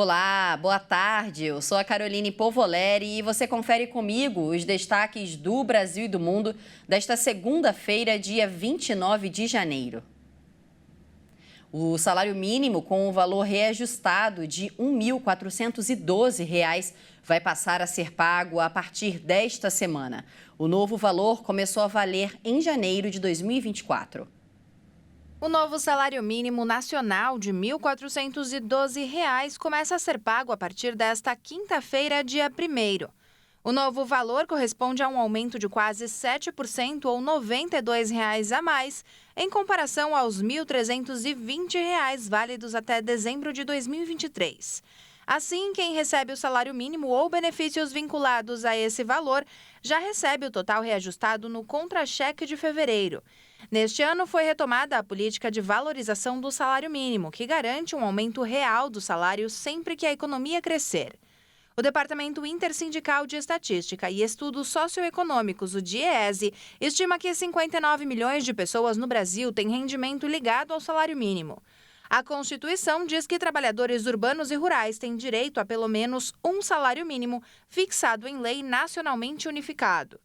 Olá, boa tarde. Eu sou a Caroline Povoleri e você confere comigo os destaques do Brasil e do mundo desta segunda-feira, dia 29 de janeiro. O salário mínimo com o valor reajustado de R$ 1.412 vai passar a ser pago a partir desta semana. O novo valor começou a valer em janeiro de 2024. O novo salário mínimo nacional de R$ 1.412 começa a ser pago a partir desta quinta-feira, dia 1º. O novo valor corresponde a um aumento de quase 7% ou R$ 92 a mais, em comparação aos R$ 1.320 válidos até dezembro de 2023. Assim, quem recebe o salário mínimo ou benefícios vinculados a esse valor já recebe o total reajustado no contra-cheque de fevereiro. Neste ano, foi retomada a política de valorização do salário mínimo, que garante um aumento real do salário sempre que a economia crescer. O Departamento Intersindical de Estatística e Estudos Socioeconômicos, o DIEESE, estima que 59 milhões de pessoas no Brasil têm rendimento ligado ao salário mínimo. A Constituição diz que trabalhadores urbanos e rurais têm direito a pelo menos um salário mínimo fixado em lei nacionalmente unificado.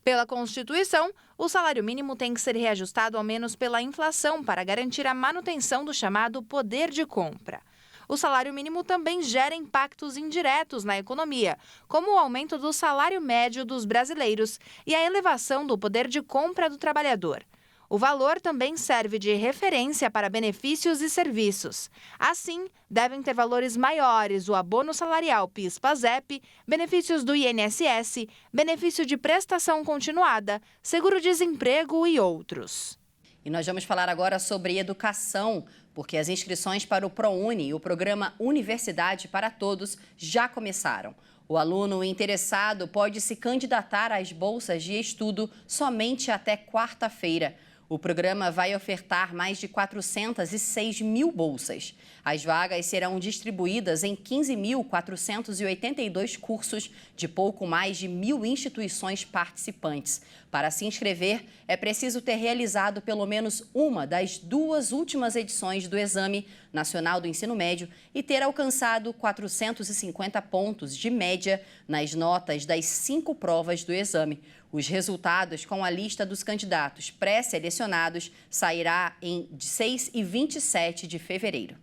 Pela Constituição, o salário mínimo tem que ser reajustado ao menos pela inflação para garantir a manutenção do chamado poder de compra. O salário mínimo também gera impactos indiretos na economia, como o aumento do salário médio dos brasileiros e a elevação do poder de compra do trabalhador. O valor também serve de referência para benefícios e serviços. Assim, devem ter valores maiores o abono salarial PIS/PASEP, benefícios do INSS, benefício de prestação continuada, seguro-desemprego e outros. E nós vamos falar agora sobre educação, porque as inscrições para o ProUni, o programa Universidade para Todos, já começaram. O aluno interessado pode se candidatar às bolsas de estudo somente até quarta-feira. O programa vai ofertar mais de 406 mil bolsas. As vagas serão distribuídas em 15.482 cursos de pouco mais de 1.000 instituições participantes. Para se inscrever, é preciso ter realizado pelo menos uma das duas últimas edições do Exame Nacional do Ensino Médio e ter alcançado 450 pontos de média nas notas das 5 provas do exame. Os resultados com a lista dos candidatos pré-selecionados sairá em 6 e 27 de fevereiro.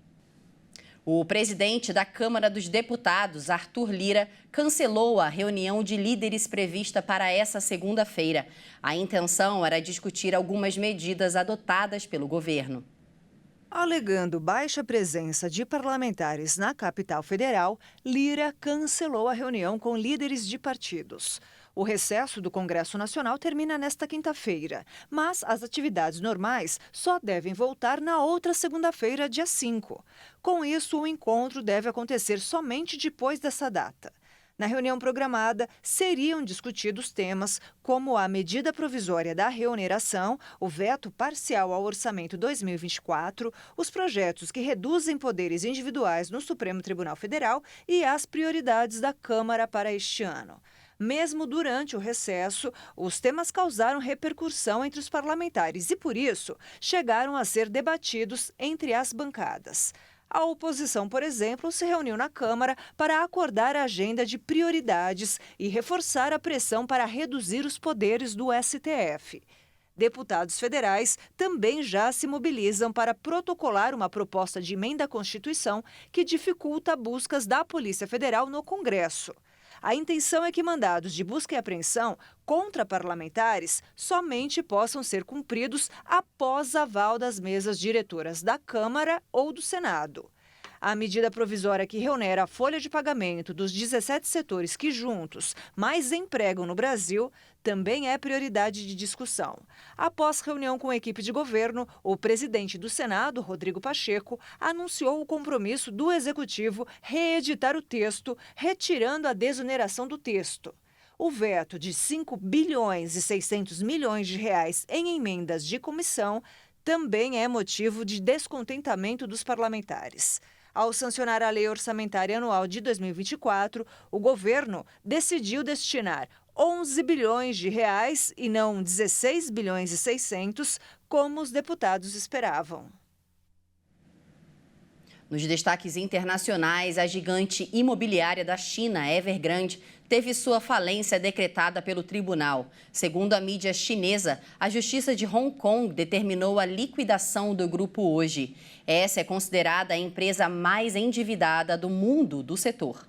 O presidente da Câmara dos Deputados, Arthur Lira, cancelou a reunião de líderes prevista para essa segunda-feira. A intenção era discutir algumas medidas adotadas pelo governo. Alegando baixa presença de parlamentares na capital federal, Lira cancelou a reunião com líderes de partidos. O recesso do Congresso Nacional termina nesta quinta-feira, mas as atividades normais só devem voltar na outra segunda-feira, dia 5. Com isso, o encontro deve acontecer somente depois dessa data. Na reunião programada, seriam discutidos temas como a medida provisória da reoneração, o veto parcial ao orçamento 2024, os projetos que reduzem poderes individuais no Supremo Tribunal Federal e as prioridades da Câmara para este ano. Mesmo durante o recesso, os temas causaram repercussão entre os parlamentares e, por isso, chegaram a ser debatidos entre as bancadas. A oposição, por exemplo, se reuniu na Câmara para acordar a agenda de prioridades e reforçar a pressão para reduzir os poderes do STF. Deputados federais também já se mobilizam para protocolar uma proposta de emenda à Constituição que dificulta buscas da Polícia Federal no Congresso. A intenção é que mandados de busca e apreensão contra parlamentares somente possam ser cumpridos após aval das mesas diretoras da Câmara ou do Senado. A medida provisória que reonera a folha de pagamento dos 17 setores que juntos mais empregam no Brasil também é prioridade de discussão. Após reunião com a equipe de governo, o presidente do Senado, Rodrigo Pacheco, anunciou o compromisso do Executivo reeditar o texto, retirando a desoneração do texto. O veto de 5 bilhões e 600 milhões de reais em emendas de comissão também é motivo de descontentamento dos parlamentares. Ao sancionar a Lei Orçamentária Anual de 2024, o governo decidiu destinar 11 bilhões de reais e não 16 bilhões e 600, como os deputados esperavam. Nos destaques internacionais, a gigante imobiliária da China, Evergrande, teve sua falência decretada pelo tribunal. Segundo a mídia chinesa, a Justiça de Hong Kong determinou a liquidação do grupo hoje. Essa é considerada a empresa mais endividada do mundo do setor.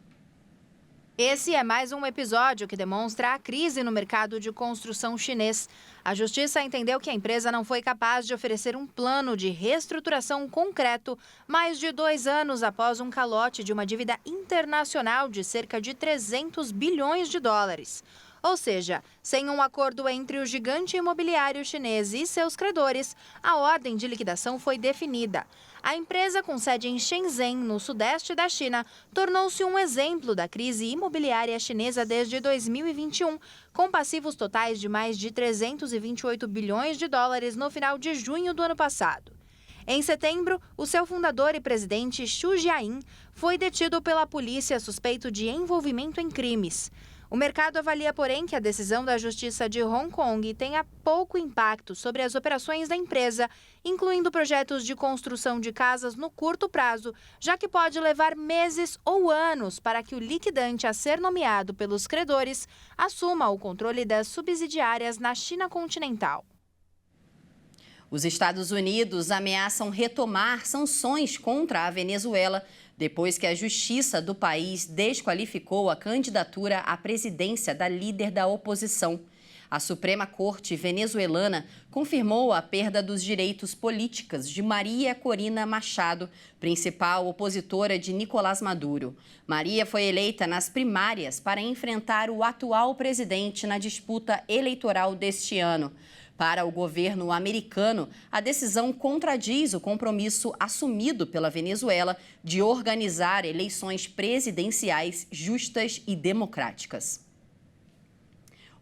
Esse é mais um episódio que demonstra a crise no mercado de construção chinês. A justiça entendeu que a empresa não foi capaz de oferecer um plano de reestruturação concreto mais de 2 anos após um calote de uma dívida internacional de cerca de 300 bilhões de dólares. Ou seja, sem um acordo entre o gigante imobiliário chinês e seus credores, a ordem de liquidação foi definida. A empresa, com sede em Shenzhen, no sudeste da China, tornou-se um exemplo da crise imobiliária chinesa desde 2021, com passivos totais de mais de 328 bilhões de dólares no final de junho do ano passado. Em setembro, o seu fundador e presidente, Xu Jiayin, foi detido pela polícia suspeito de envolvimento em crimes. O mercado avalia, porém, que a decisão da Justiça de Hong Kong tenha pouco impacto sobre as operações da empresa, incluindo projetos de construção de casas no curto prazo, já que pode levar meses ou anos para que o liquidante a ser nomeado pelos credores assuma o controle das subsidiárias na China continental. Os Estados Unidos ameaçam retomar sanções contra a Venezuela depois que a justiça do país desqualificou a candidatura à presidência da líder da oposição. A Suprema Corte venezuelana confirmou a perda dos direitos políticos de Maria Corina Machado, principal opositora de Nicolás Maduro. Maria foi eleita nas primárias para enfrentar o atual presidente na disputa eleitoral deste ano. Para o governo americano, a decisão contradiz o compromisso assumido pela Venezuela de organizar eleições presidenciais justas e democráticas.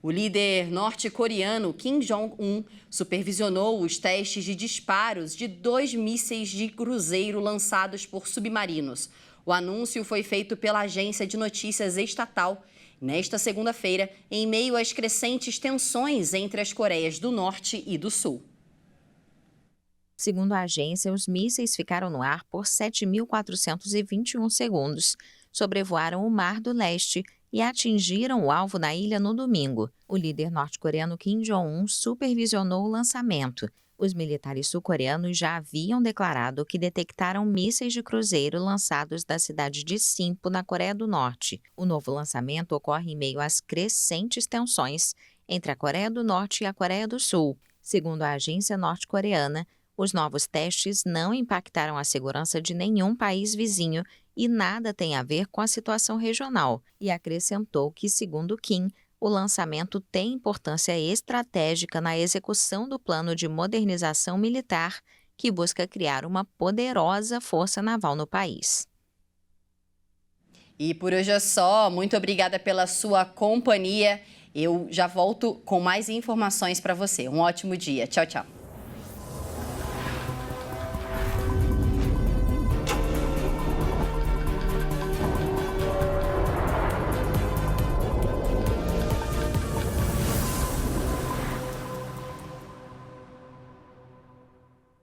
O líder norte-coreano Kim Jong-un supervisionou os testes de disparos de 2 mísseis de cruzeiro lançados por submarinos. O anúncio foi feito pela agência de notícias estatal nesta segunda-feira, em meio às crescentes tensões entre as Coreias do Norte e do Sul. Segundo a agência, os mísseis ficaram no ar por 7.421 segundos, sobrevoaram o Mar do Leste e atingiram o alvo na ilha no domingo. O líder norte-coreano Kim Jong-un supervisionou o lançamento. Os militares sul-coreanos já haviam declarado que detectaram mísseis de cruzeiro lançados da cidade de Sinpo, na Coreia do Norte. O novo lançamento ocorre em meio às crescentes tensões entre a Coreia do Norte e a Coreia do Sul. Segundo a agência norte-coreana, os novos testes não impactaram a segurança de nenhum país vizinho e nada tem a ver com a situação regional. E acrescentou que, segundo Kim, o lançamento tem importância estratégica na execução do plano de modernização militar que busca criar uma poderosa força naval no país. E por hoje é só. Muito obrigada pela sua companhia. Eu já volto com mais informações para você. Um ótimo dia. Tchau, tchau.